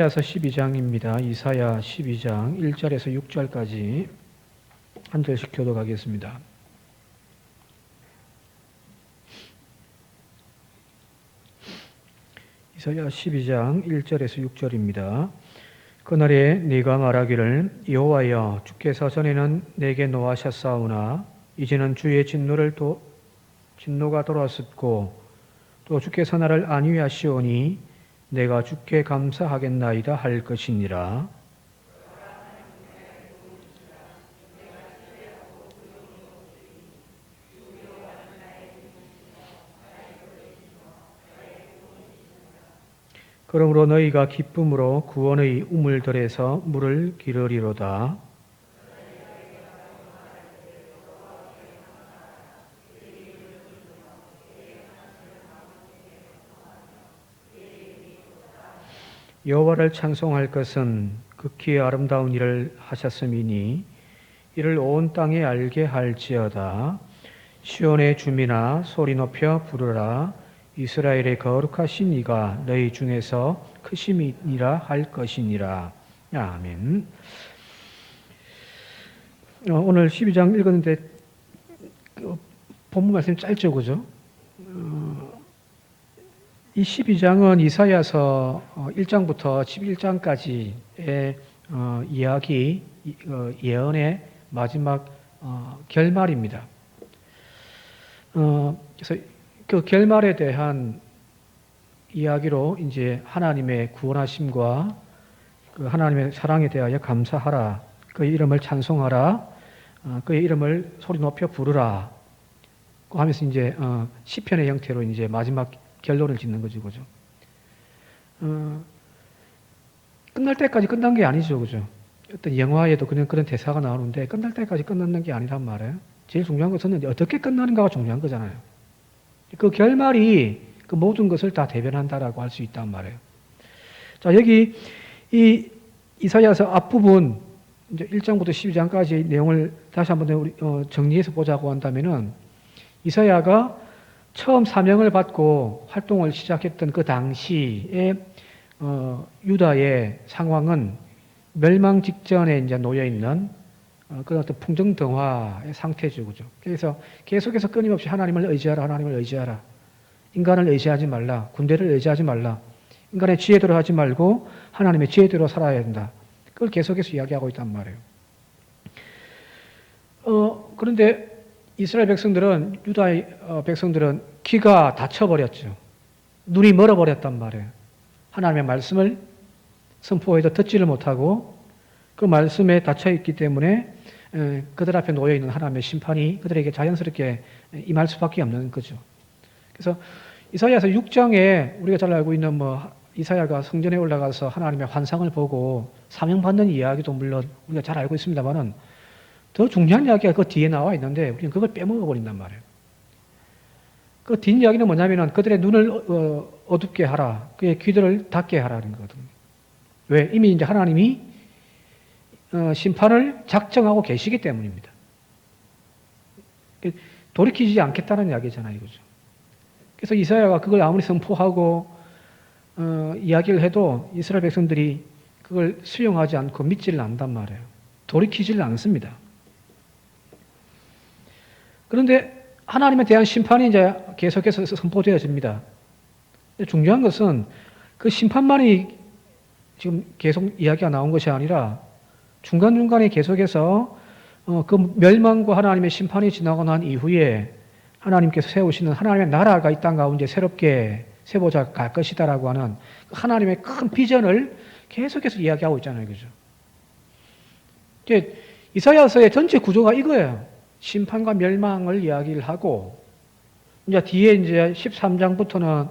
이사야 12장입니다. 이사야 12장 1절에서 6절까지 한 절씩 교독하겠습니다. 이사야 12장 1절에서 6절입니다. 그날에 네가 말하기를 여호와여 주께서 전에는 내게 노하셨사오나 이제는 주의 진노가 돌아섰고 또 주께서 나를 안위하시오니 내가 주께 감사하겠나이다 할 것이니라. 그러므로 너희가 기쁨으로 구원의 우물들에서 물을 기르리로다. 여호와를 찬송할 것은 극히 아름다운 일을 하셨음이니 이를 온 땅에 알게 할지어다. 시온의 주민아 소리 높여 부르라. 이스라엘의 거룩하신 이가 너희 중에서 크심이니라 할 것이니라. 아멘. 오늘 12장 읽었는데 본문 말씀이 짧죠, 그죠? 이 12장은 이사야서 1장부터 11장까지의 이야기, 예언의 마지막 결말입니다. 그래서 그 결말에 대한 이야기로 이제 하나님의 구원하심과 그 하나님의 사랑에 대하여 감사하라, 그의 이름을 찬송하라, 그의 이름을 소리 높여 부르라 하면서 이제 시편의 형태로 이제 마지막 결론을 짓는 거죠, 그죠? 끝날 때까지 끝난 게 아니죠, 그죠? 어떤 영화에도 그런 대사가 나오는데 끝날 때까지 끝나는 게 아니란 말이에요. 제일 중요한 것은 어떻게 끝나는가가 중요한 거잖아요. 그 결말이 그 모든 것을 다 대변한다라고 할 수 있단 말이에요. 자, 여기 이 이사야서 앞부분 이제 1장부터 12장까지 내용을 다시 한번 우리 정리해서 보자고 한다면은 이사야가 처음 사명을 받고 활동을 시작했던 그 당시에 유다의 상황은 멸망 직전에 이제 놓여 있는 그런 어떤 풍정등화의 상태죠, 그죠? 그래서 계속해서 끊임없이 하나님을 의지하라, 하나님을 의지하라. 인간을 의지하지 말라, 군대를 의지하지 말라. 인간의 지혜대로 하지 말고 하나님의 지혜대로 살아야 된다. 그걸 계속해서 이야기하고 있단 말이에요. 그런데 이스라엘 백성들은, 유다의 백성들은 귀가 닫혀버렸죠. 눈이 멀어버렸단 말이에요. 하나님의 말씀을 선포해도 듣지를 못하고 그 말씀에 닫혀있기 때문에 그들 앞에 놓여있는 하나님의 심판이 그들에게 자연스럽게 임할 수밖에 없는 거죠. 그래서 이사야서 6장에 우리가 잘 알고 있는 이사야가 성전에 올라가서 하나님의 환상을 보고 사명받는 이야기도 물론 우리가 잘 알고 있습니다만은 더 중요한 이야기가 그 뒤에 나와 있는데 우리는 그걸 빼먹어 버린단 말이에요. 그 뒷 이야기는 뭐냐면은 그들의 눈을 어둡게 하라, 그의 귀들을 닫게 하라는 거거든요. 왜? 이미 이제 하나님이 심판을 작정하고 계시기 때문입니다. 돌이키지 않겠다는 이야기잖아요, 이거죠. 그래서 이사야가 그걸 아무리 선포하고 이야기를 해도 이스라엘 백성들이 그걸 수용하지 않고 믿지를 않단 말이에요. 돌이키지를 않습니다. 그런데 하나님에 대한 심판이 이제 계속해서 선포되어집니다. 중요한 것은 그 심판만이 지금 계속 이야기가 나온 것이 아니라 중간중간에 계속해서 그 멸망과 하나님의 심판이 지나고 난 이후에 하나님께서 세우시는 하나님의 나라가 이 땅 가운데 새롭게 세워져 갈 것이다라고 하는 하나님의 큰 비전을 계속해서 이야기하고 있잖아요, 그죠? 이제 이사야서의 전체 구조가 이거예요. 심판과 멸망을 이야기를 하고, 이제 뒤에 이제 13장부터는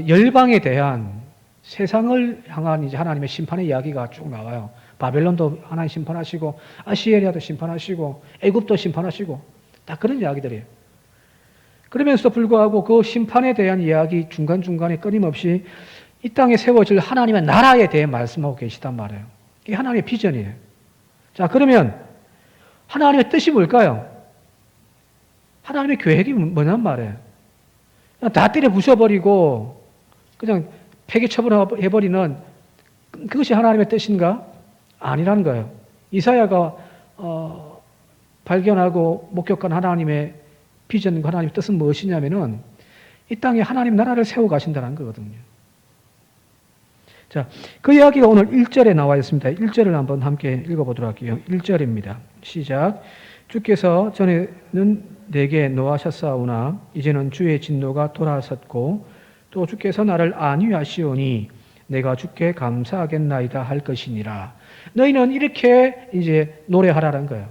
열방에 대한 세상을 향한 이제 하나님의 심판의 이야기가 쭉 나와요. 바벨론도 하나님 심판하시고, 아시리아도 심판하시고, 애굽도 심판하시고, 다 그런 이야기들이에요. 그러면서도 불구하고 그 심판에 대한 이야기 중간중간에 끊임없이 이 땅에 세워질 하나님의 나라에 대해 말씀하고 계시단 말이에요. 이게 하나님의 비전이에요. 자, 그러면 하나님의 뜻이 뭘까요? 하나님의 계획이 뭐냔 말이에요. 그냥 다 때려 부숴버리고 그냥 폐기 처분해버리는 그것이 하나님의 뜻인가? 아니라는 거예요. 이사야가 발견하고 목격한 하나님의 비전과 하나님의 뜻은 무엇이냐면은 이 땅에 하나님 나라를 세워 가신다는 거거든요. 자, 그 이야기가 오늘 1절에 나와 있습니다. 1절을 한번 함께 읽어보도록 할게요. 1절입니다. 시작. 주께서 전에는 내게 노하셨사오나 이제는 주의 진노가 돌아섰고 또 주께서 나를 안위하시오니 내가 주께 감사하겠나이다 할 것이니라. 너희는 이렇게 이제 노래하라는 거예요.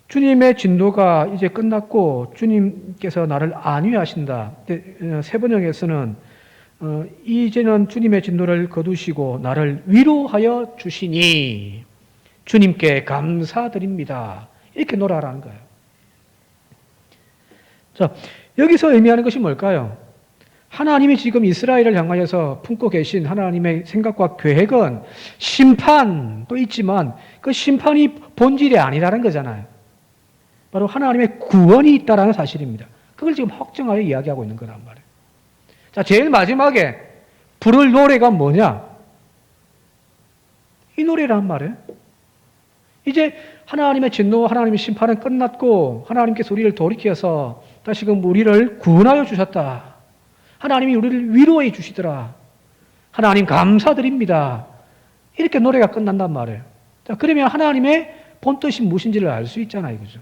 주님의 진노가 이제 끝났고 주님께서 나를 안위하신다. 세번역에서는 이제는 주님의 진노를 거두시고 나를 위로하여 주시니 주님께 감사드립니다. 이렇게 노래하라는 거예요. 자, 여기서 의미하는 것이 뭘까요? 하나님이 지금 이스라엘을 향하여서 품고 계신 하나님의 생각과 계획은 심판도 있지만 그 심판이 본질이 아니라는 거잖아요. 바로 하나님의 구원이 있다는 사실입니다. 그걸 지금 확정하여 이야기하고 있는 거란 말이에요. 자, 제일 마지막에 부를 노래가 뭐냐? 이 노래란 말이에요. 이제 하나님의 진노와 하나님의 심판은 끝났고 하나님께서 우리를 돌이켜서 다시금 우리를 구원하여 주셨다. 하나님이 우리를 위로해 주시더라. 하나님 감사드립니다. 이렇게 노래가 끝난단 말이에요. 자, 그러면 하나님의 본뜻이 무엇인지를 알 수 있잖아요. 그죠?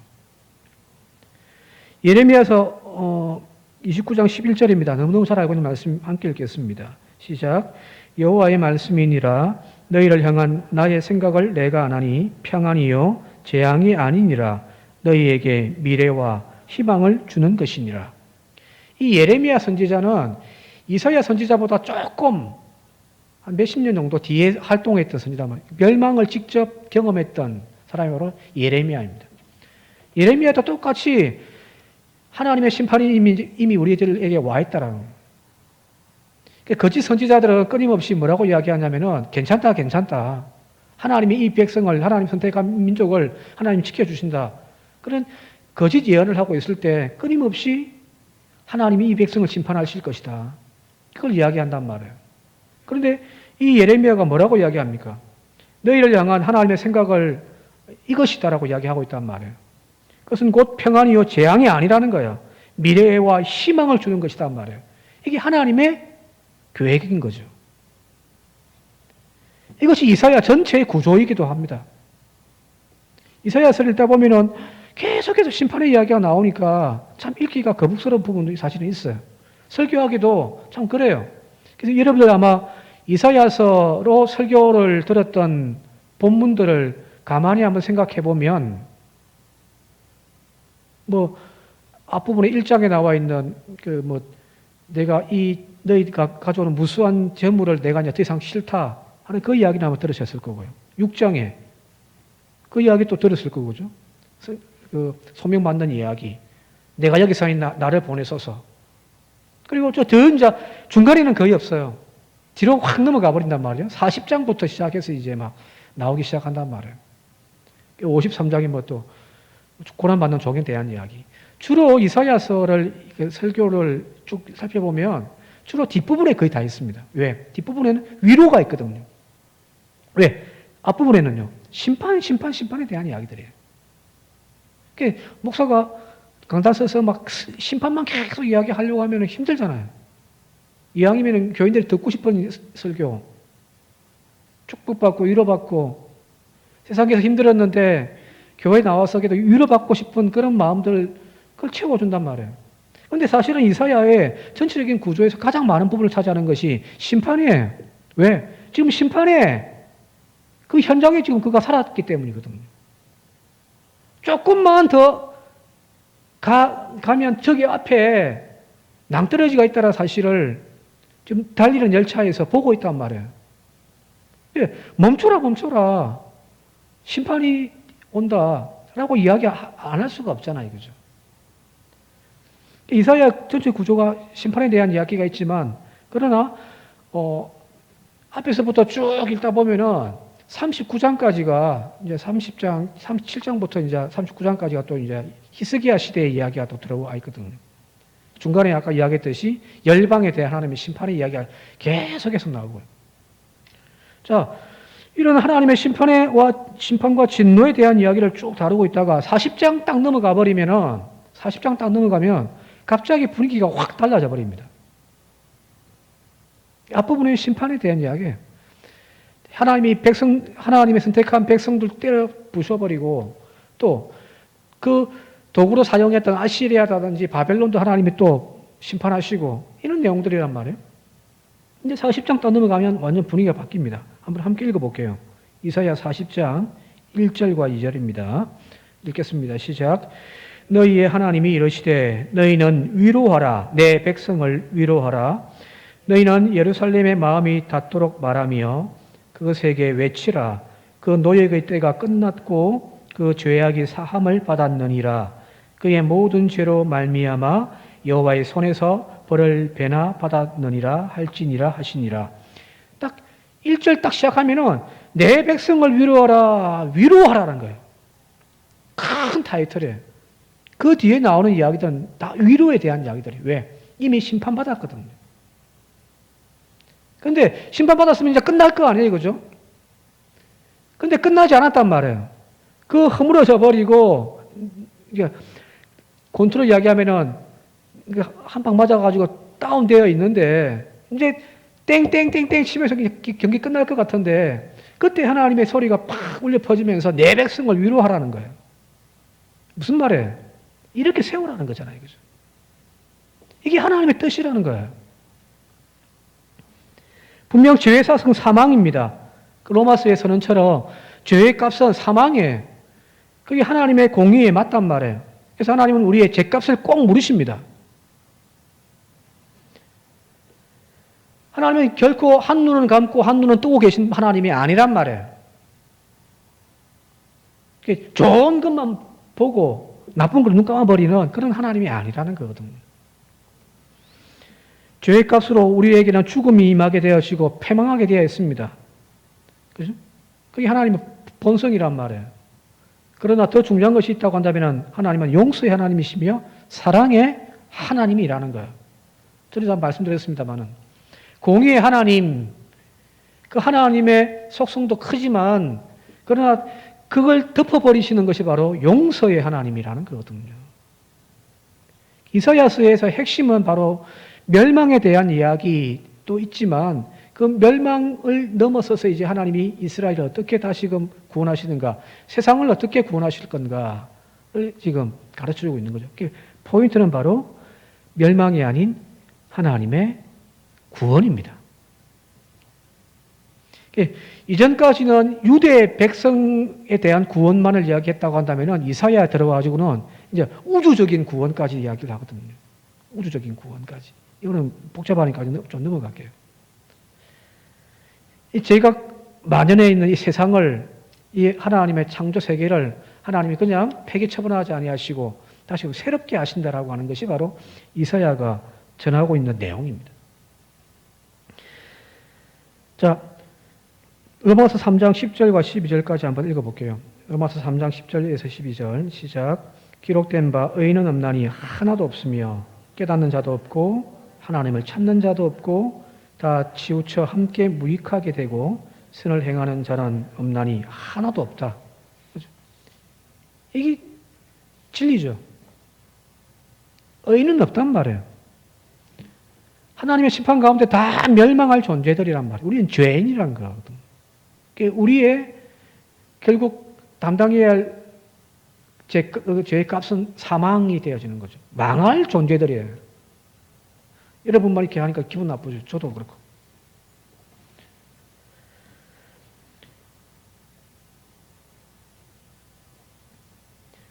예레미야서 29장 11절입니다. 너무너무 잘 알고 있는 말씀 함께 읽겠습니다. 시작. 여호와의 말씀이니라 너희를 향한 나의 생각을 내가 아나니 평안이요 재앙이 아니니라 너희에게 미래와 희망을 주는 것이니라. 이 예레미야 선지자는 이사야 선지자보다 조금 한 몇십 년 정도 뒤에 활동했던 선지자만 멸망을 직접 경험했던 사람이 바로 예레미야입니다. 예레미야도 똑같이 하나님의 심판이 이미 우리들에게 와 있다라는 거예요. 거짓 선지자들은 끊임없이 뭐라고 이야기하냐면은 괜찮다, 괜찮다. 하나님이 이 백성을, 하나님 선택한 민족을 하나님 지켜주신다. 그런 거짓 예언을 하고 있을 때 끊임없이 하나님이 이 백성을 심판하실 것이다. 그걸 이야기한단 말이에요. 그런데 이 예레미야가 뭐라고 이야기합니까? 너희를 향한 하나님의 생각을 이것이다라고 이야기하고 있단 말이에요. 그것은 곧 평안이요 재앙이 아니라는 거예요. 미래와 희망을 주는 것이다 말이에요. 이게 하나님의 계획인 거죠. 이것이 이사야 전체의 구조이기도 합니다. 이사야서를 읽다 보면은 계속해서 심판의 이야기가 나오니까 참 읽기가 거북스러운 부분도 사실은 있어요. 설교하기도 참 그래요. 그래서 여러분들 아마 이사야서로 설교를 들었던 본문들을 가만히 한번 생각해 보면 앞부분에 1장에 나와 있는 내가 너희가 가져오는 무수한 재물을 내가 이제 더 이상 싫다 하는 그 이야기는 한번 들으셨을 거고요. 6장에 그 이야기 또 들었을 거고죠. 소명받는 이야기. 내가 여기서 나를 보내소서. 그리고 더 이제 중간에는 거의 없어요. 뒤로 확 넘어가 버린단 말이에요. 40장부터 시작해서 이제 막 나오기 시작한단 말이에요. 53장이 또 고난받는 종에 대한 이야기. 주로 이사야서를 설교를 쭉 살펴보면 주로 뒷부분에 거의 다 있습니다. 왜? 뒷부분에는 위로가 있거든요. 왜? 앞부분에는요. 심판에 대한 이야기들이에요. 그러니까 목사가 강단 써서 막 심판만 계속 이야기하려고 하면 힘들잖아요. 이왕이면 교인들이 듣고 싶은 설교, 축복받고 위로받고 세상에서 힘들었는데 교회에 나와서 위로받고 싶은 그런 마음들 그걸 채워준단 말이에요. 그런데 사실은 이사야의 전체적인 구조에서 가장 많은 부분을 차지하는 것이 심판이에요. 왜? 지금 심판에 그 현장에 지금 그가 살았기 때문이거든요. 조금만 더 가면 저기 앞에 낭떠러지가 있다는 사실을 지금 달리는 열차에서 보고 있단 말이에요. 예, 멈춰라. 심판이 온다라고 이야기 안 할 수가 없잖아요. 그죠? 이사야 전체 구조가 심판에 대한 이야기가 있지만, 그러나, 앞에서부터 쭉 읽다 보면은 39장까지가 이제 37장부터 이제 39장까지가 또 이제 히스기야 시대의 이야기가 또 들어와 있거든요. 중간에 아까 이야기했듯이 열방에 대한 하나님의 심판의 이야기가 계속해서 나오고요. 자, 이런 하나님의 심판과 진노에 대한 이야기를 쭉 다루고 있다가 40장 딱 넘어가 버리면은 40장 딱 넘어가면 갑자기 분위기가 확 달라져 버립니다. 앞부분의 심판에 대한 이야기예요. 하나님의 선택한 백성들 때려 부숴버리고 또 그 도구로 사용했던 아시리아라든지 바벨론도 하나님이 또 심판하시고 이런 내용들이란 말이에요. 이제 40장 또 넘어가면 완전 분위기가 바뀝니다. 한번 함께 읽어볼게요. 이사야 40장 1절과 2절입니다. 읽겠습니다. 시작. 너희의 하나님이 이르시되 너희는 위로하라. 내 백성을 위로하라. 너희는 예루살렘의 마음이 닿도록 말하며 그것에게 외치라. 그 노역의 때가 끝났고 그 죄악이 사함을 받았느니라. 그의 모든 죄로 말미암아 여호와의 손에서 벌을 배나 받았느니라 할지니라 하시니라. 딱 1절 딱 시작하면은 내 백성을 위로하라. 위로하라는 거예요. 큰 타이틀이에요. 그 뒤에 나오는 이야기들은 다 위로에 대한 이야기들이에요. 왜? 이미 심판받았거든요. 근데 심판받았으면 이제 끝날 거 아니에요. 그죠? 근데 끝나지 않았단 말이에요. 그 허물어져 버리고, 이게 곤투로 이야기하면은 한 방 맞아가지고 다운되어 있는데, 이제 땡땡땡땡 치면서 경기 끝날 것 같은데, 그때 하나님의 소리가 팍 울려 퍼지면서 내 백성을 위로하라는 거예요. 무슨 말이에요? 이렇게 세우라는 거잖아요. 그죠? 이게 하나님의 뜻이라는 거예요. 분명 죄의 사성은 사망입니다. 로마서에서는처럼 죄의 값은 사망이에요. 그게 하나님의 공의에 맞단 말이에요. 그래서 하나님은 우리의 죄값을 꼭 물으십니다. 하나님은 결코 한눈은 감고 한눈은 뜨고 계신 하나님이 아니란 말이에요. 좋은 것만 보고 나쁜 걸 눈 감아버리는 그런 하나님이 아니라는 거거든요. 죄의 값으로 우리에게는 죽음이 임하게 되어지고 패망하게 되어 있습니다. 그죠? 그게 하나님의 본성이란 말이에요. 그러나 더 중요한 것이 있다고 한다면 하나님은 용서의 하나님이시며 사랑의 하나님이라는 거예요. 전에도 말씀드렸습니다만은 공의의 하나님, 그 하나님의 속성도 크지만 그러나 그걸 덮어버리시는 것이 바로 용서의 하나님이라는 거거든요. 이사야서에서 핵심은 바로 멸망에 대한 이야기도 있지만 그 멸망을 넘어서서 이제 하나님이 이스라엘을 어떻게 다시금 구원하시는가, 세상을 어떻게 구원하실 건가를 지금 가르쳐주고 있는 거죠. 포인트는 바로 멸망이 아닌 하나님의 구원입니다. 이전까지는 유대 백성에 대한 구원만을 이야기했다고 한다면 이사야에 들어가지고는 이제 우주적인 구원까지 이야기를 하거든요. 우주적인 구원까지. 이거는 복잡하니까 좀 넘어갈게요. 저희가 만연해 있는 이 세상을, 이 하나님의 창조 세계를 하나님이 그냥 폐기 처분하지 아니하시고 다시 새롭게 하신다라고 하는 것이 바로 이사야가 전하고 있는 내용입니다. 자, 로마서 3장 10절과 12절까지 한번 읽어볼게요. 로마서 3장 10절에서 12절 시작. 기록된 바 의인은 없나니 하나도 없으며 깨닫는 자도 없고 하나님을 찾는 자도 없고 다 치우쳐 함께 무익하게 되고 선을 행하는 자는 없나니 하나도 없다. 그렇죠? 이게 진리죠. 의인은 없단 말이에요. 하나님의 심판 가운데 다 멸망할 존재들이란 말이에요. 우리는 죄인이란 거거든요. 우리의 결국 담당해야 할 죄의 값은 사망이 되어지는 거죠. 망할 존재들이에요. 여러분만 이렇게 하니까 기분 나쁘죠. 저도 그렇고.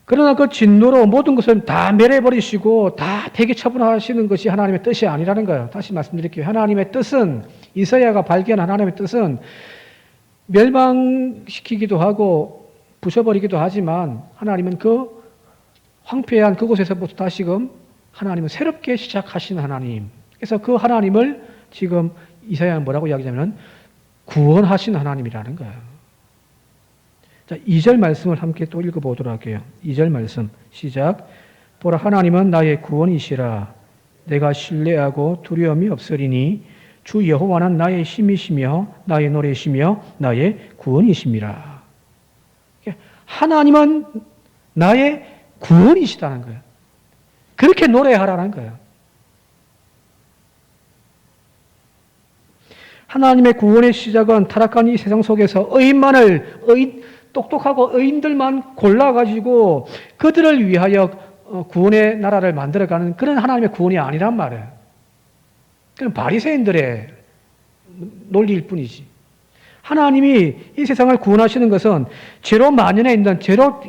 그러나 그 진노로 모든 것을 다 멸해버리시고 다 폐기 처분하시는 것이 하나님의 뜻이 아니라는 거예요. 다시 말씀드릴게요. 하나님의 뜻은, 이사야가 발견한 하나님의 뜻은 멸망시키기도 하고 부숴버리기도 하지만 하나님은 그 황폐한 그곳에서부터 다시금 하나님은 새롭게 시작하신 하나님. 그래서 그 하나님을 지금 이사야는 뭐라고 이야기하냐면 구원하신 하나님이라는 거예요. 자, 2절 말씀을 함께 또 읽어보도록 할게요. 2절 말씀 시작. 보라 하나님은 나의 구원이시라. 내가 신뢰하고 두려움이 없으리니 주 여호와는 나의 힘이시며 나의 노래이시며 나의 구원이심이라. 하나님은 나의 구원이시다는 거예요. 그렇게 노래하라는 거예요. 하나님의 구원의 시작은 타락한 이 세상 속에서 똑똑하고 의인들만 골라가지고 그들을 위하여 구원의 나라를 만들어가는 그런 하나님의 구원이 아니란 말이에요. 그건 바리새인들의 논리일 뿐이지. 하나님이 이 세상을 구원하시는 것은 죄로 만연해 있는 죄로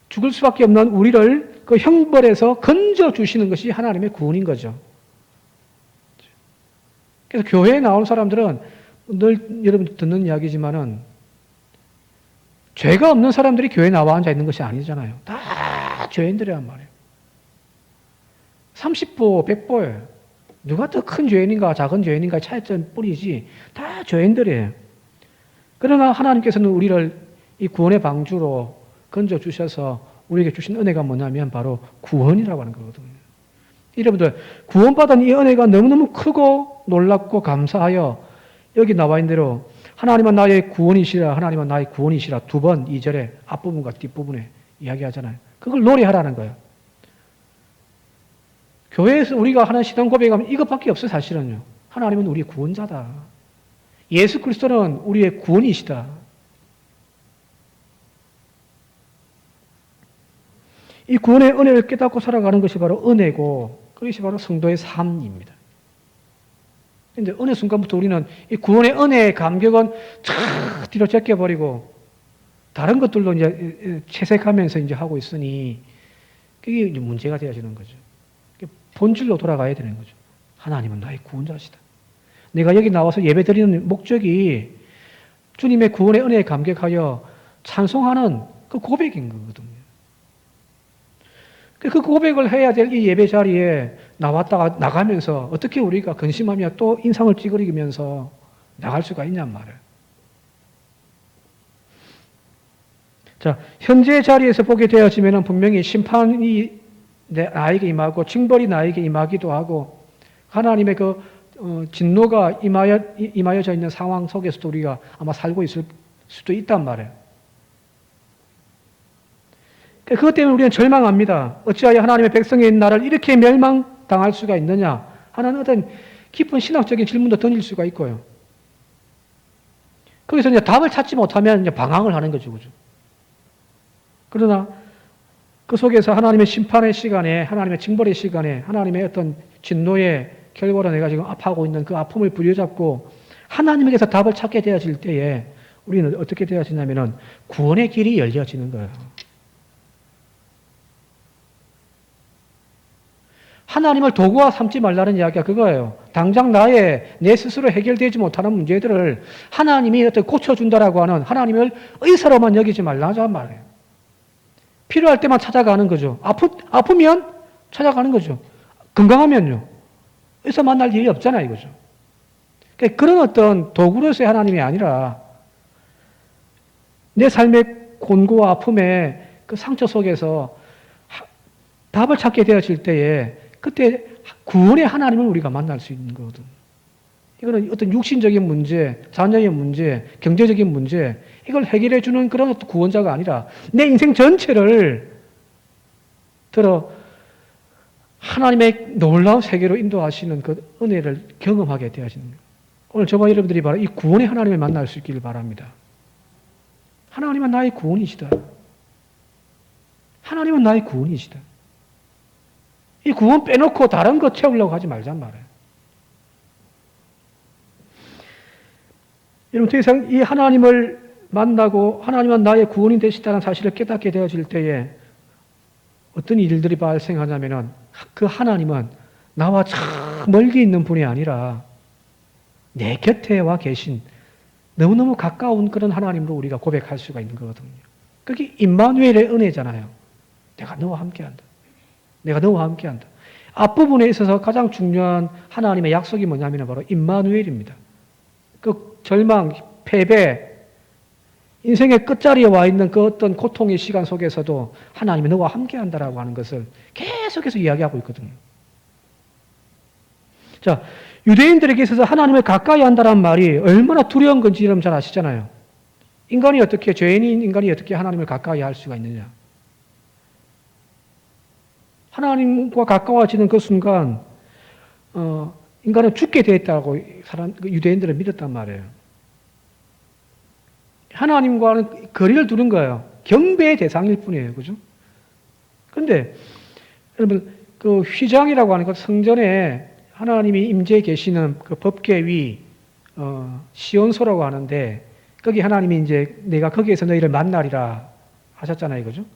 죽을 수밖에 없는 우리를 그 형벌에서 건져 주시는 것이 하나님의 구원인 거죠. 그래서 교회에 나온 사람들은 늘 여러분 듣는 이야기지만은 죄가 없는 사람들이 교회에 나와 앉아 있는 것이 아니잖아요. 다 죄인들이란 말이에요. 30보, 100보예요. 누가 더 큰 죄인인가 작은 죄인인가 차이점 뿐이지 다 죄인들이에요. 그러나 하나님께서는 우리를 이 구원의 방주로 건져 주셔서 우리에게 주신 은혜가 뭐냐면 바로 구원이라고 하는 거거든요. 여러분들 구원받은 이 은혜가 너무너무 크고 놀랍고 감사하여 여기 나와 있는 대로 하나님은 나의 구원이시라 하나님은 나의 구원이시라 두 번 2절에 앞부분과 뒷부분에 이야기하잖아요. 그걸 노래하라는 거예요. 교회에서 우리가 하는 신앙 고백하면 이것밖에 없어요. 사실은요. 하나님은 우리의 구원자다. 예수 그리스도는 우리의 구원이시다. 이 구원의 은혜를 깨닫고 살아가는 것이 바로 은혜고 그것이 바로 성도의 삶입니다. 그런데 어느 순간부터 우리는 이 구원의 은혜의 감격은 쫙 뒤로 제껴버리고 다른 것들로 이제 채색하면서 이제 하고 있으니 그게 이제 문제가 되어지는 거죠. 본질로 돌아가야 되는 거죠. 하나님은 나의 구원자시다. 내가 여기 나와서 예배 드리는 목적이 주님의 구원의 은혜에 감격하여 찬송하는 그 고백인 거거든요. 그 고백을 해야 될 이 예배 자리에 나왔다가 나가면서 어떻게 우리가 근심하며 또 인상을 찌그리면서 나갈 수가 있냔 말이에요. 자, 현재 자리에서 보게 되어지면 분명히 심판이 나에게 임하고 징벌이 나에게 임하기도 하고 하나님의 그 진노가 임하여져 있는 상황 속에서도 우리가 아마 살고 있을 수도 있단 말이에요. 그것 때문에 우리는 절망합니다. 어찌하여 하나님의 백성인 나를 이렇게 멸망당할 수가 있느냐 하는 어떤 깊은 신학적인 질문도 던질 수가 있고요. 거기서 이제 답을 찾지 못하면 이제 방황을 하는 거죠. 그죠? 그러나 그 속에서 하나님의 심판의 시간에, 하나님의 징벌의 시간에, 하나님의 어떤 진노의 결과로 내가 지금 아파하고 있는 그 아픔을 부여잡고 하나님에게서 답을 찾게 되어질 때에 우리는 어떻게 되어지냐면은 구원의 길이 열려지는 거예요. 하나님을 도구화 삼지 말라는 이야기가 그거예요. 당장 내 스스로 해결되지 못하는 문제들을 하나님이 어떻게 고쳐준다라고 하는 하나님을 의사로만 여기지 말라는 말이에요. 필요할 때만 찾아가는 거죠. 아프면 찾아가는 거죠. 건강하면요. 의사 만날 일이 없잖아요, 이거죠. 그런 어떤 도구로서의 하나님이 아니라 내 삶의 곤고와 아픔의 그 상처 속에서 답을 찾게 되어질 때에 그때 구원의 하나님을 우리가 만날 수 있는 거거든요. 이거는 어떤 육신적인 문제, 자녀의 문제, 경제적인 문제, 이걸 해결해 주는 그런 어떤 구원자가 아니라 내 인생 전체를 들어 하나님의 놀라운 세계로 인도하시는 그 은혜를 경험하게 되어지는 거예요. 오늘 저와 여러분들이 바로 이 구원의 하나님을 만날 수 있기를 바랍니다. 하나님은 나의 구원이시다. 하나님은 나의 구원이시다. 이 구원 빼놓고 다른 것 채우려고 하지 말잔 말이에요. 여러분, 더 이상 이 하나님을 만나고 하나님은 나의 구원이 되시다는 사실을 깨닫게 되어질 때에 어떤 일들이 발생하냐면은 그 하나님은 나와 참 멀리 있는 분이 아니라 내 곁에 와 계신 너무너무 가까운 그런 하나님으로 우리가 고백할 수가 있는 거거든요. 그게 임마누엘의 은혜잖아요. 내가 너와 함께한다. 내가 너와 함께한다. 앞부분에 있어서 가장 중요한 하나님의 약속이 뭐냐면 바로 임마누엘입니다. 그 절망, 패배, 인생의 끝자리에 와 있는 그 어떤 고통의 시간 속에서도 하나님이 너와 함께한다라고 하는 것을 계속해서 이야기하고 있거든요. 자, 유대인들에게 있어서 하나님을 가까이 한다는 말이 얼마나 두려운 건지 여러분 잘 아시잖아요. 죄인인 인간이 어떻게 하나님을 가까이 할 수가 있느냐. 하나님과 가까워지는 그 순간, 인간은 죽게 되었다고 유대인들은 믿었단 말이에요. 하나님과는 거리를 두는 거예요. 경배의 대상일 뿐이에요. 그죠? 그런데, 여러분, 그 휘장이라고 하는 것, 성전에 하나님이 임재해 계시는 그 법궤 위, 시온소라고 하는데, 거기 하나님이 이제 내가 거기에서 너희를 만나리라 하셨잖아요. 그죠?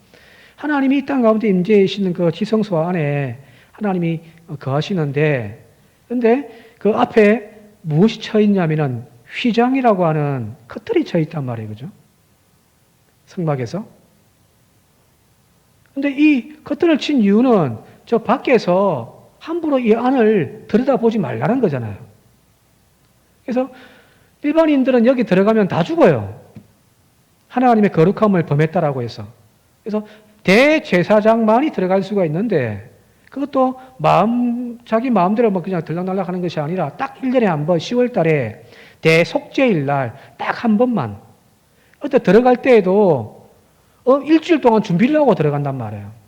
하나님이 이 땅 가운데 임재해 계시는 그 지성소 안에 하나님이 거하시는데, 근데 그 앞에 무엇이 쳐 있냐면은 휘장이라고 하는 커틀이 쳐 있단 말이에요. 그죠? 성막에서. 근데 이 커튼을 친 이유는 저 밖에서 함부로 이 안을 들여다보지 말라는 거잖아요. 그래서 일반인들은 여기 들어가면 다 죽어요. 하나님의 거룩함을 범했다라고 해서. 그래서 대제사장만이 들어갈 수가 있는데 그것도 자기 마음대로 뭐 그냥 들락날락 하는 것이 아니라 딱 1년에 한 번 10월 달에 대속죄일 날 딱 한 번만. 어때 들어갈 때에도 일주일 동안 준비를 하고 들어간단 말이에요.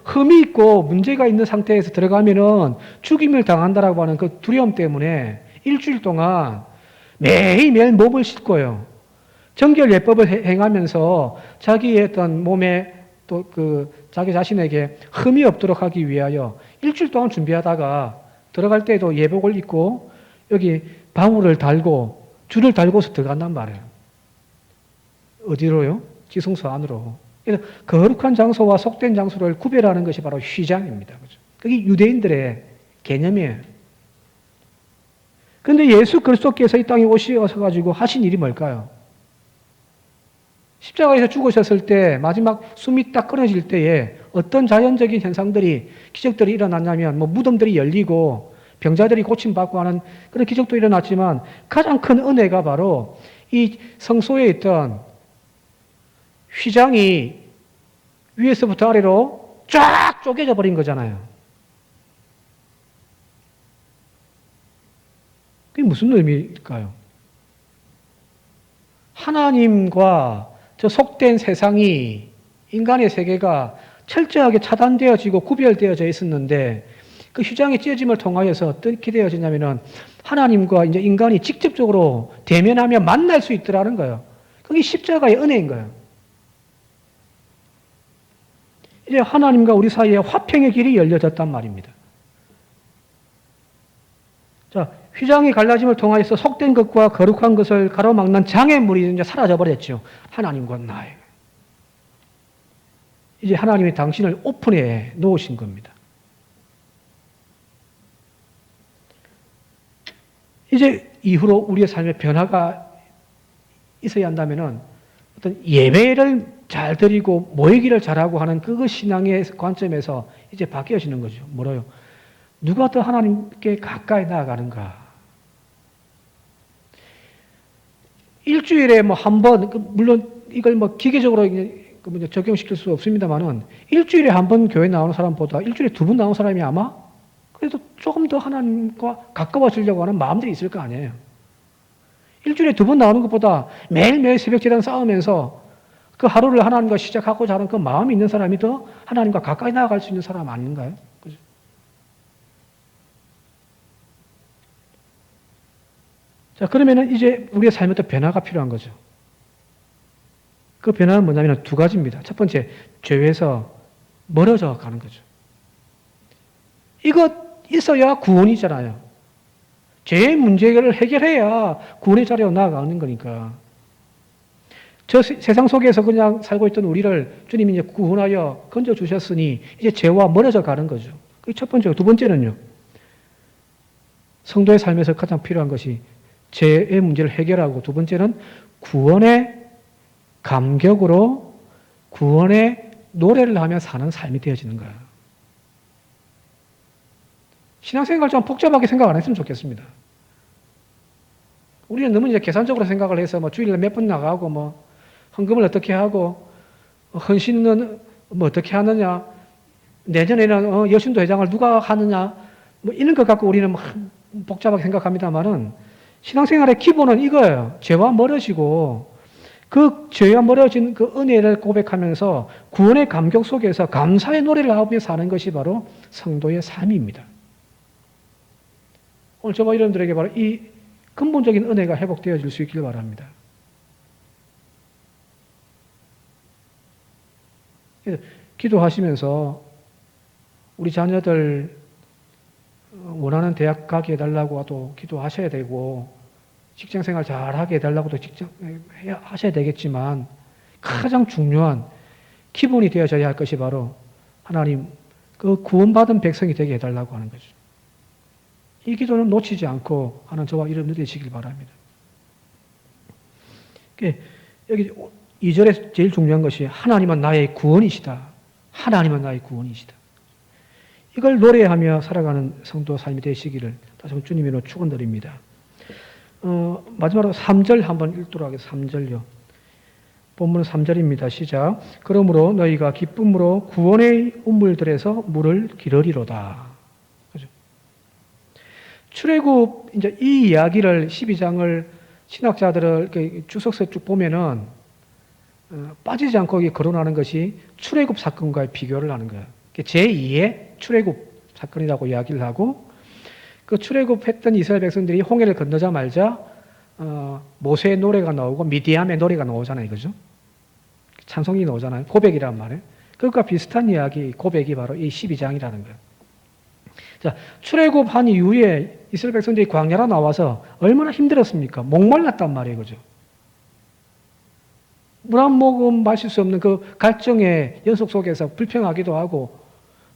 흠이 있고 문제가 있는 상태에서 들어가면은 죽임을 당한다라고 하는 그 두려움 때문에 일주일 동안 매일매일 몸을 씻고요. 정결 예법을 행하면서 자기의 어떤 몸에 또 자기 자신에게 흠이 없도록 하기 위하여 일주일 동안 준비하다가 들어갈 때도 예복을 입고 여기 방울을 달고 줄을 달고서 들어간단 말이에요. 어디로요? 지성소 안으로. 그래서 거룩한 장소와 속된 장소를 구별하는 것이 바로 휘장입니다. 그죠? 그게 유대인들의 개념이에요. 그런데 예수 그리스도께서 이 땅에 오셔서 가지고 하신 일이 뭘까요? 십자가에서 죽으셨을 때 마지막 숨이 딱 끊어질 때에 어떤 자연적인 현상들이 기적들이 일어났냐면 뭐 무덤들이 열리고 병자들이 고침받고 하는 그런 기적도 일어났지만 가장 큰 은혜가 바로 이 성소에 있던 휘장이 위에서부터 아래로 쫙 쪼개져 버린 거잖아요. 그게 무슨 의미일까요? 하나님과 저 속된 세상이 인간의 세계가 철저하게 차단되어지고 구별되어져 있었는데 그 휘장의 찢어짐을 통하여서 어떻게 되어지냐면은 하나님과 이제 인간이 직접적으로 대면하며 만날 수 있더라는 거예요. 그게 십자가의 은혜인 거예요. 이제 하나님과 우리 사이에 화평의 길이 열려졌단 말입니다. 자, 휘장이 갈라짐을 통하여서 속된 것과 거룩한 것을 가로막는 장애물이 이제 사라져버렸죠. 하나님과 나의. 이제 하나님이 당신을 오픈해 놓으신 겁니다. 이제 이후로 우리의 삶에 변화가 있어야 한다면은 어떤 예배를 잘 드리고 모이기를 잘하고 하는 그 신앙의 관점에서 이제 바뀌어지는 거죠. 뭐라요? 누가 더 하나님께 가까이 나아가는가? 일주일에 뭐 한 번, 물론 이걸 뭐 기계적으로 적용시킬 수 없습니다만은 일주일에 한 번 교회 나오는 사람보다 일주일에 2번 나오는 사람이 아마 그래도 조금 더 하나님과 가까워지려고 하는 마음들이 있을 거 아니에요. 일주일에 2번 나오는 것보다 매일매일 새벽 제단 싸우면서 그 하루를 하나님과 시작하고자 하는 그 마음이 있는 사람이 더 하나님과 가까이 나아갈 수 있는 사람 아닌가요? 그죠? 자, 그러면은 이제 우리의 삶에 또 변화가 필요한 거죠. 그 변화는 뭐냐면 2가지입니다. 첫 번째, 죄에서 멀어져 가는 거죠. 이거 있어야 구원이잖아요. 죄의 문제를 해결해야 구원의 자리로 나아가는 거니까. 저 세상 속에서 그냥 살고 있던 우리를 주님이 이제 구원하여 건져주셨으니 이제 죄와 멀어져 가는 거죠. 그게 첫 번째고, 2번째는요. 성도의 삶에서 가장 필요한 것이 죄의 문제를 해결하고, 2번째는 구원의 감격으로 구원의 노래를 하며 사는 삶이 되어지는 거예요. 신앙생활 좀 복잡하게 생각 안 했으면 좋겠습니다. 우리는 너무 이제 계산적으로 생각을 해서 뭐 주일에 몇 번 나가고 뭐 헌금을 어떻게 하고 헌신은 뭐 어떻게 하느냐, 내년에는 여신도 회장을 누가 하느냐, 뭐 이런 것 갖고 우리는 막 복잡하게 생각합니다만은 신앙생활의 기본은 이거예요. 죄와 멀어지고 그 죄와 멀어진 그 은혜를 고백하면서 구원의 감격 속에서 감사의 노래를 하며 사는 것이 바로 성도의 삶입니다. 오늘 저와 여러분들에게 바로 이 근본적인 은혜가 회복되어질 수 있길 바랍니다. 기도하시면서 우리 자녀들 원하는 대학 가게 해달라고 하도 기도하셔야 되고 직장생활 잘하게 해달라고도 하셔야 되겠지만 가장 중요한 기본이 되어져야 할 것이 바로 하나님 그 구원받은 백성이 되게 해달라고 하는 거죠. 이 기도는 놓치지 않고 하는 저와 여러분들 되시길 바랍니다. 여기 2절에 제일 중요한 것이 하나님은 나의 구원이시다. 하나님은 나의 구원이시다. 이걸 노래하며 살아가는 성도 삶이 되시기를 다시 한번 주님으로 축원드립니다. 마지막으로 3절 한번 읽도록 하겠습니다. 3절요. 본문은 3절입니다. 시작. 그러므로 너희가 기쁨으로 구원의 우물들에서 물을 기르리로다. 그죠? 출애굽 이제 이 이야기를 12장을 신학자들을 주석서 쭉 보면은 빠지지 않고 여기 거론하는 것이 출애굽 사건과의 비교를 하는 거예요. 제2의 출애굽 사건이라고 이야기를 하고 그 출애굽했던 이스라엘 백성들이 홍해를 건너자마자 모세의 노래가 나오고 미디암의 노래가 나오잖아요. 그죠? 찬송이 나오잖아요. 고백이란 말이에요. 그것과 비슷한 이야기, 고백이 바로 이 12장이라는 거예요. 자, 출애굽한 이후에 이스라엘 백성들이 광야로 나와서 얼마나 힘들었습니까? 목말랐단 말이에요. 그죠? 물 한 모금 마실 수 없는 그 갈증의 연속 속에서 불평하기도 하고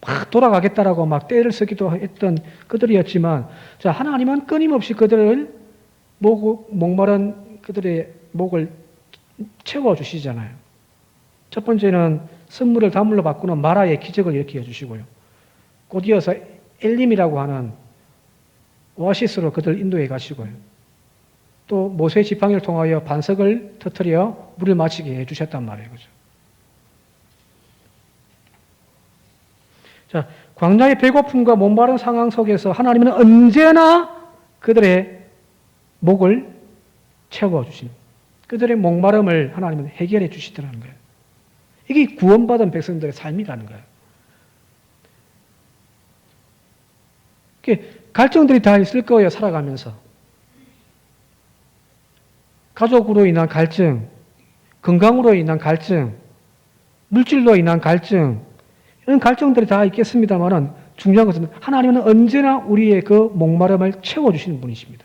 막 돌아가겠다라고 막 떼를 쓰기도 했던 그들이었지만 자, 하나님은 끊임없이 그들을 목마른 그들의 목을 채워주시잖아요. 첫 번째는 선물을 단물로 바꾸는 마라의 기적을 일으켜 주시고요. 곧 이어서 엘림이라고 하는 오아시스로 그들을 인도해 가시고요. 또 모세 지팡이를 통하여 반석을 터뜨려 물을 마시게 해주셨단 말이에요. 그죠? 자, 광야의 배고픔과 목마른 상황 속에서 하나님은 언제나 그들의 목을 채워주신 그들의 목마름을 하나님은 해결해 주시더라는 거예요. 이게 구원받은 백성들의 삶이라는 거예요. 갈증들이 다 있을 거예요, 살아가면서. 가족으로 인한 갈증, 건강으로 인한 갈증, 물질로 인한 갈증, 이런 갈증들이 다 있겠습니다만 중요한 것은 하나님은 언제나 우리의 그 목마름을 채워주시는 분이십니다.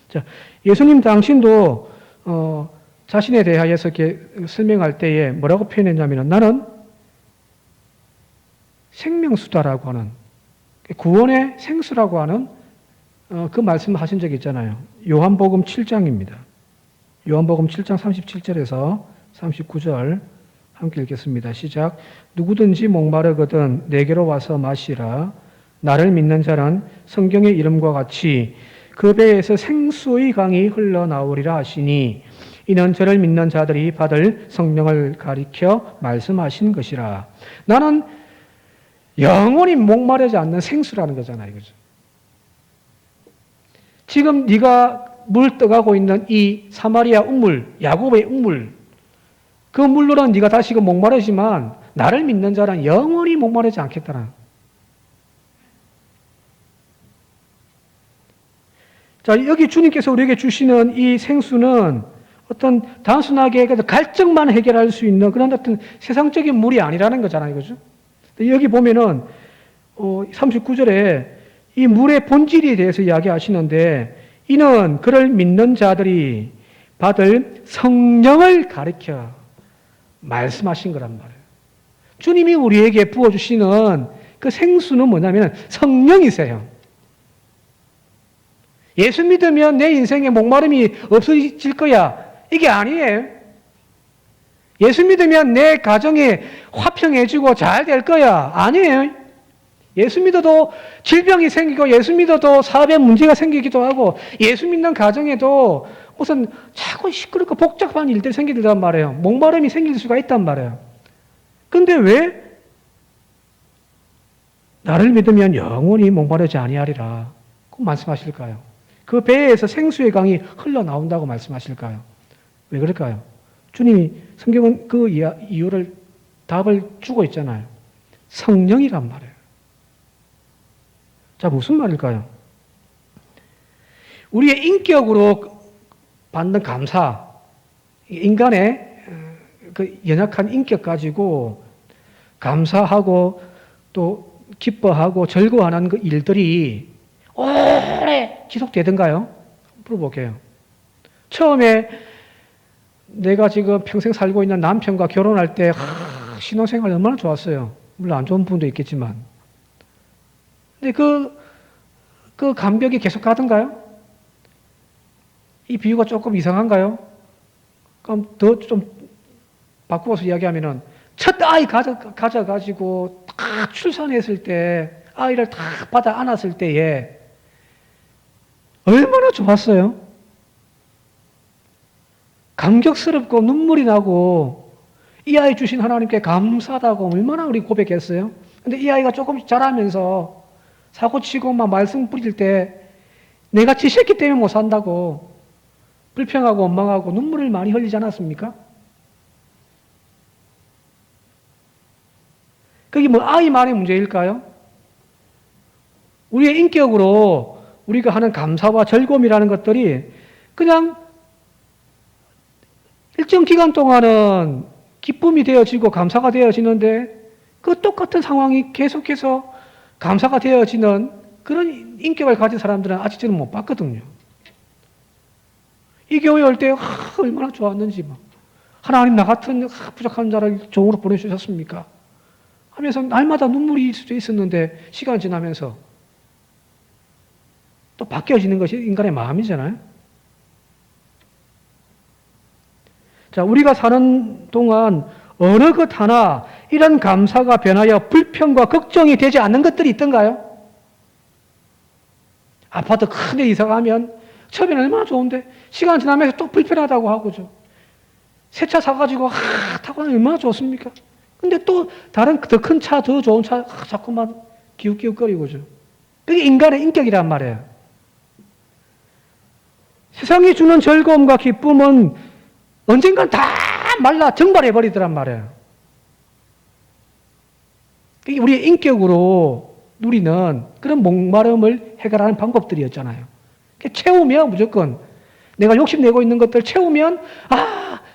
자, 예수님 당신도 자신에 대하여서 이렇게 설명할 때에 뭐라고 표현했냐면 나는 생명수다라고 하는 구원의 생수라고 하는 그 말씀을 하신 적이 있잖아요. 요한복음 7장입니다. 요한복음 7장 37절에서 39절 함께 읽겠습니다. 시작. 누구든지 목마르거든 내게로 와서 마시라. 나를 믿는 자는 성경의 이름과 같이 그 배에서 생수의 강이 흘러나오리라 하시니 이는 저를 믿는 자들이 받을 성령을 가리켜 말씀하신 것이라. 나는 영원히 목마르지 않는 생수라는 거잖아요. 그죠? 지금 네가 물 떠가고 있는 이 사마리아 우물, 야곱의 우물, 그 물로는 네가 다시금 목마르지만 나를 믿는 자는 영원히 목마르지 않겠다는. 자, 여기 주님께서 우리에게 주시는 이 생수는 어떤 단순하게 갈증만 해결할 수 있는 그런 어떤 세상적인 물이 아니라는 거잖아요. 그죠? 여기 보면은 39절에 이 물의 본질에 대해서 이야기하시는데 이는 그를 믿는 자들이 받을 성령을 가리켜 말씀하신 거란 말이에요. 주님이 우리에게 부어주시는 그 생수는 뭐냐면 성령이세요. 예수 믿으면 내 인생에 목마름이 없어질 거야. 이게 아니에요. 예수 믿으면 내 가정이 화평해지고 잘 될 거야. 아니에요. 예수 믿어도 질병이 생기고 예수 믿어도 사업에 문제가 생기기도 하고 예수 믿는 가정에도 무슨 자꾸 시끄럽고 복잡한 일들이 생기단 말이에요. 목마름이 생길 수가 있단 말이에요. 근데 왜 나를 믿으면 영원히 목마르지 아니하리라. 꼭 말씀하실까요? 그 배에서 생수의 강이 흘러나온다고 말씀하실까요? 왜 그럴까요? 주님이 성경은 그 이유를 답을 주고 있잖아요. 성령이란 말이에요. 자, 무슨 말일까요? 우리의 인격으로 받는 감사, 인간의 그 연약한 인격 가지고 감사하고 또 기뻐하고 즐거워하는 그 일들이 오래 지속되던가요? 물어볼게요. 처음에 내가 지금 평생 살고 있는 남편과 결혼할 때 신혼생활 얼마나 좋았어요. 물론 안 좋은 부분도 있겠지만. 근데 그 감격이 계속 가던가요? 이 비유가 조금 이상한가요? 그럼 더 좀 바꾸어서 이야기하면은 첫 아이 가져가지고 딱 출산했을 때 아이를 딱 받아 안았을 때에 얼마나 좋았어요? 감격스럽고 눈물이 나고 이 아이 주신 하나님께 감사하다고 얼마나 우리 고백했어요? 근데 이 아이가 조금씩 자라면서 사고치고 막 말썽 부릴 때 내가 지셨기 때문에 못 산다고 불평하고 원망하고 눈물을 많이 흘리지 않았습니까? 그게 뭐 아이만의 문제일까요? 우리의 인격으로 우리가 하는 감사와 즐거움이라는 것들이 그냥 일정 기간 동안은 기쁨이 되어지고 감사가 되어지는데 그 똑같은 상황이 계속해서 감사가 되어지는 그런 인격을 가진 사람들은 아직 저는 못 봤거든요. 이 교회 올 때 얼마나 좋았는지 막 하나님 나 같은 부족한 자를 종으로 보내주셨습니까? 하면서 날마다 눈물이 수도 있었는데 시간 지나면서 또 바뀌어지는 것이 인간의 마음이잖아요. 자, 우리가 사는 동안 어느 것 하나 이런 감사가 변하여 불평과 걱정이 되지 않는 것들이 있던가요? 아파트 큰 데 이사 가면 처음에는 얼마나 좋은데 시간 지나면서 또 불편하다고 하고죠. 새 차 사가지고 타고 나면 얼마나 좋습니까? 근데 또 다른 더 큰 차, 더 좋은 차 자꾸만 기웃기웃거리고죠. 그게 인간의 인격이란 말이에요. 세상이 주는 즐거움과 기쁨은 언젠간 다 말라 증발해버리더란 말이에요. 그게 우리의 인격으로 누리는 그런 목마름을 해결하는 방법들이었잖아요. 채우면 무조건 내가 욕심내고 있는 것들 채우면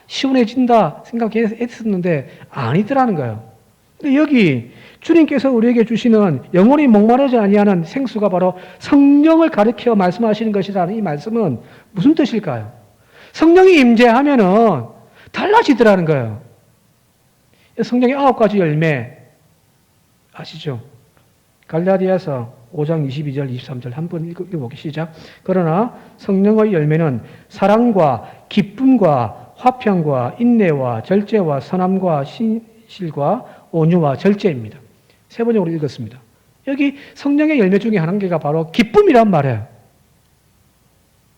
시원해진다 생각했었는데 아니더라는 거예요. 근데 여기 주님께서 우리에게 주시는 영원히 목마르지 아니하는 생수가 바로 성령을 가리켜 말씀하시는 것이라는 이 말씀은 무슨 뜻일까요? 성령이 임재하면은 달라지더라는 거예요. 성령의 9가지 열매 아시죠? 갈라디아서 5장 22절 23절 한번 읽어보기 시작. 그러나 성령의 열매는 사랑과 기쁨과 화평과 인내와 절제와 선함과 신실과 온유와 절제입니다. 세 번역으로 읽었습니다. 여기 성령의 열매 중에 한 개가 바로 기쁨이란 말이에요.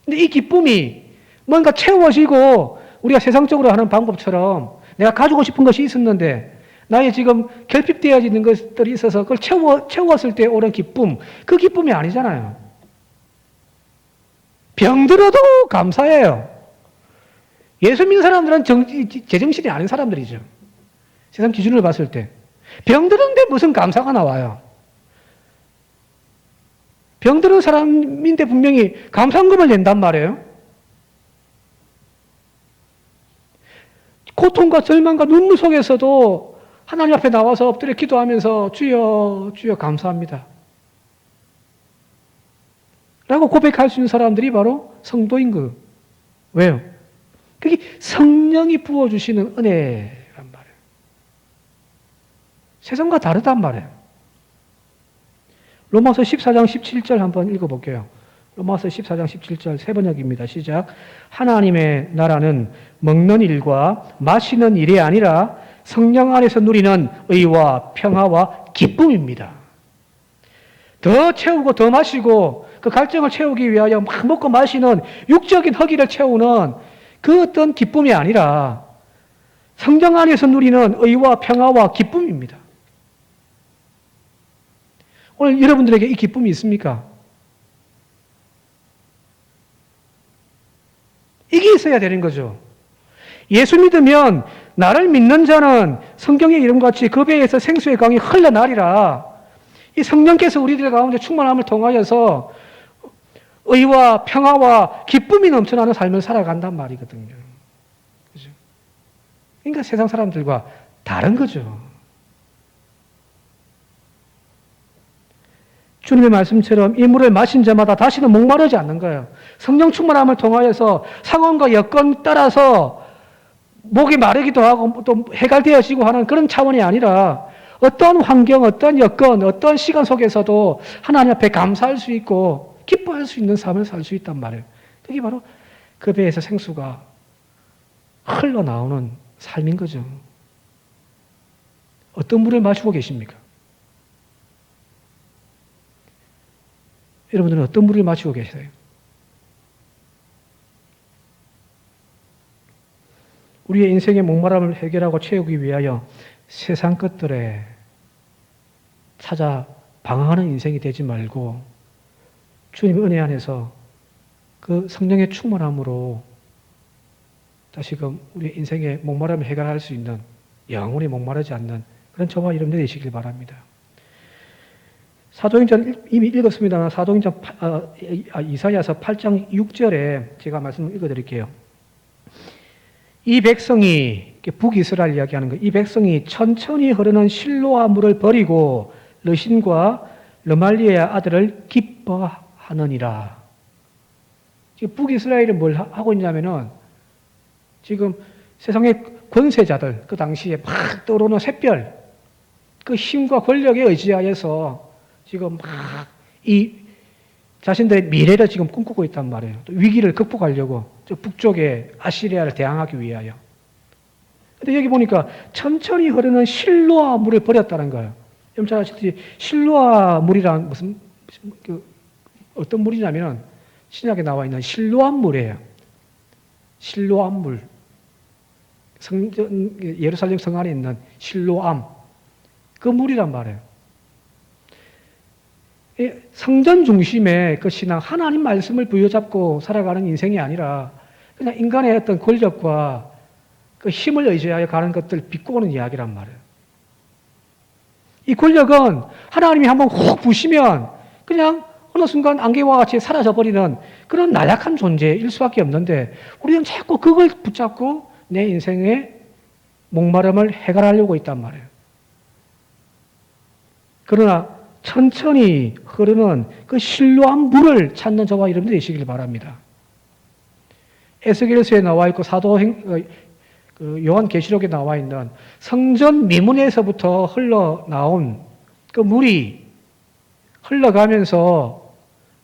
근데 이 기쁨이 뭔가 채워지고 우리가 세상적으로 하는 방법처럼 내가 가지고 싶은 것이 있었는데 나의 지금 결핍되어지는 것들이 있어서 그걸 채웠을 때 오는 기쁨, 그 기쁨이 아니잖아요. 병들어도 감사해요. 예수 믿는 사람들은 제정신이 아닌 사람들이죠. 세상 기준을 봤을 때. 병드는데 무슨 감사가 나와요? 병드는 사람인데 분명히 감사금을 낸단 말이에요. 고통과 절망과 눈물 속에서도 하나님 앞에 나와서 엎드려 기도하면서 주여, 주여 감사합니다. 라고 고백할 수 있는 사람들이 바로 성도인 거예요. 왜요? 그게 성령이 부어주시는 은혜란 말이에요. 세상과 다르단 말이에요. 로마서 14장 17절 한번 읽어볼게요. 로마서 14장 17절 세 번역입니다. 시작. 하나님의 나라는 먹는 일과 마시는 일이 아니라 성령 안에서 누리는 의와 평화와 기쁨입니다. 더 채우고 더 마시고 그 갈증을 채우기 위하여 막 먹고 마시는 육적인 허기를 채우는 그 어떤 기쁨이 아니라 성령 안에서 누리는 의와 평화와 기쁨입니다. 오늘 여러분들에게 이 기쁨이 있습니까? 이게 있어야 되는 거죠. 예수 믿으면 나를 믿는 자는 성경의 이름같이 그 배에서 생수의 강이 흘러나리라. 이 성령께서 우리들 가운데 충만함을 통하여서 의와 평화와 기쁨이 넘쳐나는 삶을 살아간단 말이거든요. 그죠? 그러니까 세상 사람들과 다른 거죠. 주님의 말씀처럼 이 물을 마신 자마다 다시는 목마르지 않는 거예요. 성령 충만함을 통하여서 상황과 여건 따라서 목이 마르기도 하고 또 해갈되어지고 하는 그런 차원이 아니라 어떤 환경, 어떤 여건, 어떤 시간 속에서도 하나님 앞에 감사할 수 있고 기뻐할 수 있는 삶을 살 수 있단 말이에요. 그게 바로 그 배에서 생수가 흘러나오는 삶인 거죠. 어떤 물을 마시고 계십니까? 여러분들은 어떤 물을 마시고 계세요? 우리의 인생의 목마름을 해결하고 채우기 위하여 세상 것들에 찾아 방황하는 인생이 되지 말고 주님 은혜 안에서 그 성령의 충만함으로 다시금 우리의 인생의 목마름을 해결할 수 있는 영원히 목마르지 않는 그런 저와 여러분들 되시길 바랍니다. 사도행전 이미 읽었습니다만 사도행전 이사야서 8장 6절에 제가 말씀을 읽어드릴게요. 이 백성이 북이스라엘 이야기하는 거, 이 백성이 천천히 흐르는 실로아 물을 버리고 르신과 르말리의 아들을 기뻐하느니라. 지금 북이스라엘이 뭘 하고 있냐면은 지금 세상의 권세자들 그 당시에 막 떠오르는 샛별 그 힘과 권력에 의지하여서 지금 막 이 자신들의 미래를 지금 꿈꾸고 있단 말이에요. 또 위기를 극복하려고 저 북쪽의 아시리아를 대항하기 위하여. 근데 여기 보니까 천천히 흐르는 실로아 물을 버렸다는 거예요. 여러분 잘 아시듯이 실로아 물이란 무슨 어떤 물이냐면은 신약에 나와 있는 실로암 물이에요. 실로암 물. 예루살렘 성 안에 있는 실로암. 그 물이란 말이에요. 성전 중심의 그 신앙, 하나님 말씀을 부여잡고 살아가는 인생이 아니라 그냥 인간의 어떤 권력과 그 힘을 의지하여 가는 것들 비꼬는 이야기란 말이에요. 이 권력은 하나님이 한번 훅 부시면 그냥 어느 순간 안개와 같이 사라져버리는 그런 나약한 존재일 수밖에 없는데 우리는 자꾸 그걸 붙잡고 내 인생의 목마름을 해결하려고 있단 말이에요. 그러나 천천히 흐르는 그 실로암 물을 찾는 저와 여러분들이 되시길 바랍니다. 에스겔서에 나와 있고 요한계시록에 나와 있는 성전 미문에서부터 흘러나온 그 물이 흘러가면서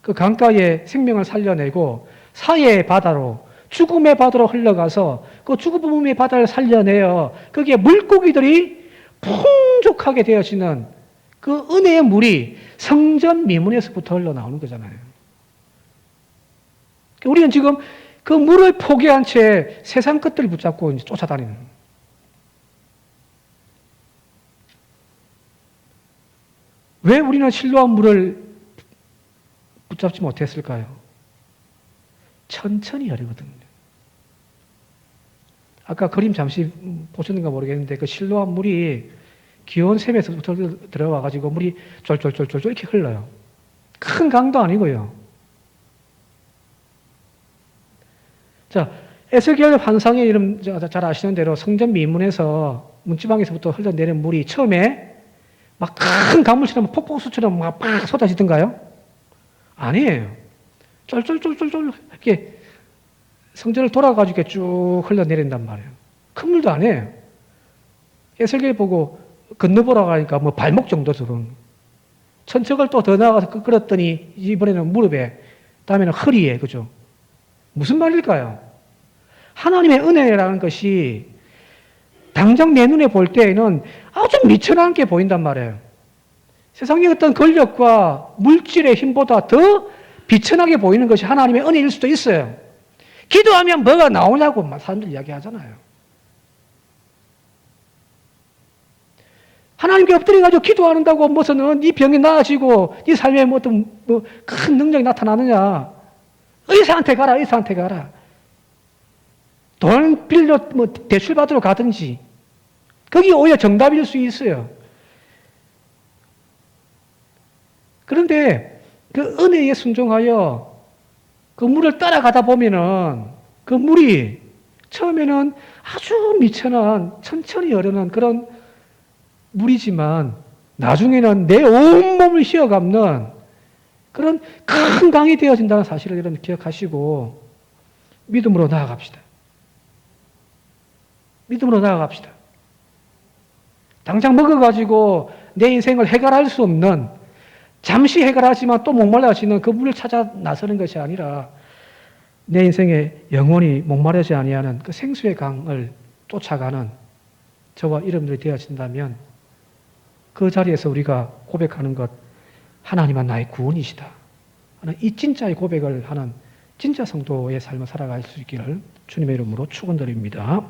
그 강가에 생명을 살려내고 사해의 바다로 죽음의 바다로 흘러가서 그 죽음의 바다를 살려내어 거기에 물고기들이 풍족하게 되어지는 그 은혜의 물이 성전 미문에서부터 흘러나오는 거잖아요. 우리는 지금 그 물을 포기한 채 세상 것들을 붙잡고 이제 쫓아다니는. 왜 우리는 실로암 물을 붙잡지 못했을까요? 천천히 흐르거든요. 아까 그림 잠시 보셨는가 모르겠는데 그 실로암 물이 기온 샘에서부터 들어와가지고 물이 쫄쫄쫄쫄 이렇게 흘러요. 큰 강도 아니고요. 자, 에스겔 환상의 이름 잘 아시는 대로 성전 미문에서 문지방에서부터 흘러내리는 물이 처음에 막 큰 강물처럼 폭포수처럼 막 쏟아지던가요? 아니에요. 쫄쫄쫄쫄쫄 이렇게 성전을 돌아가지고 쭉 흘러내린단 말이에요. 큰 물도 아니에요. 에스겔 보고 건너보라고 하니까 뭐 발목 정도 들은. 천척을 또 더 나가서 끌었더니 이번에는 무릎에, 다음에는 허리에, 그죠? 무슨 말일까요? 하나님의 은혜라는 것이 당장 내 눈에 볼 때에는 아주 미천한 게 보인단 말이에요. 세상의 어떤 권력과 물질의 힘보다 더 비천하게 보이는 것이 하나님의 은혜일 수도 있어요. 기도하면 뭐가 나오냐고 사람들 이야기하잖아요. 하나님께 엎드려가지고 기도하는다고 무슨 네 병이 나아지고 네 삶에 어떤 큰 능력이 나타나느냐. 의사한테 가라, 의사한테 가라. 돈 빌려 대출 받으러 가든지. 거기 오히려 정답일 수 있어요. 그런데 그 은혜에 순종하여 그 물을 따라가다 보면은 그 물이 처음에는 아주 미천한 천천히 흐르는 그런 물이지만 나중에는 내 온몸을 휘어감는 그런 큰 강이 되어진다는 사실을 여러분 기억하시고 믿음으로 나아갑시다. 믿음으로 나아갑시다. 당장 먹어가지고 내 인생을 해결할 수 없는 잠시 해결하지만 또 목말라지는 그 물을 찾아 나서는 것이 아니라 내 인생에 영원히 목마르지 아니하는 그 생수의 강을 쫓아가는 저와 여러분들이 되어진다면 그 자리에서 우리가 고백하는 것 하나님은 나의 구원이시다 하는 이 진짜의 고백을 하는 진짜 성도의 삶을 살아갈 수 있기를 주님의 이름으로 축원드립니다.